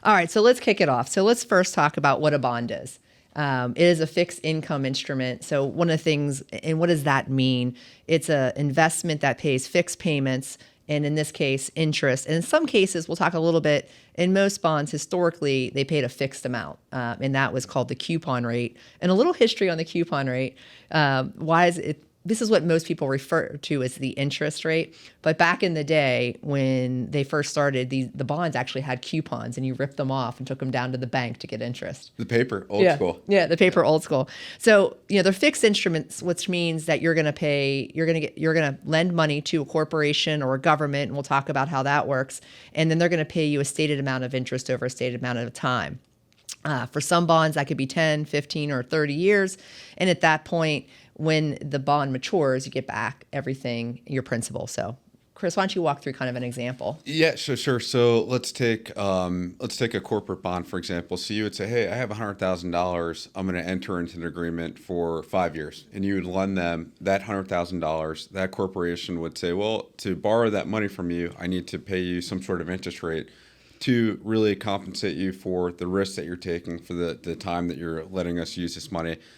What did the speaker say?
All right, so let's kick it off. So let's first talk about what a bond is. It is a fixed income instrument. So one of the things, and what does that mean? It's an investment that pays fixed payments, and in this case, interest. And in some cases, we'll talk a little bit. In most bonds, historically, they paid a fixed amount, and that was called the coupon rate. And a little history on the coupon rate. Why is it? This is what most people refer to as the interest rate. But back in the day, when they first started, the bonds actually had coupons, and you ripped them off and took them down to the bank to get interest. The paper, old school. Yeah, the paper, old school. So they're fixed instruments, which means that you're going to lend money to a corporation or a government, and we'll talk about how that works. And then they're going to pay you a stated amount of interest over a stated amount of time. For some bonds, that could be 10, 15, or 30 years. And at that point, when the bond matures, you get back everything, your principal. So, Chris, why don't you walk through kind of an example? Yeah, sure. So let's take a corporate bond, for example. So you would say, hey, I have $100,000. I'm going to enter into an agreement for 5 years. And you would lend them that $100,000. That corporation would say, well, to borrow that money from you, I need to pay you some sort of interest rate to really compensate you for the risk that you're taking for the time that you're letting us use this money.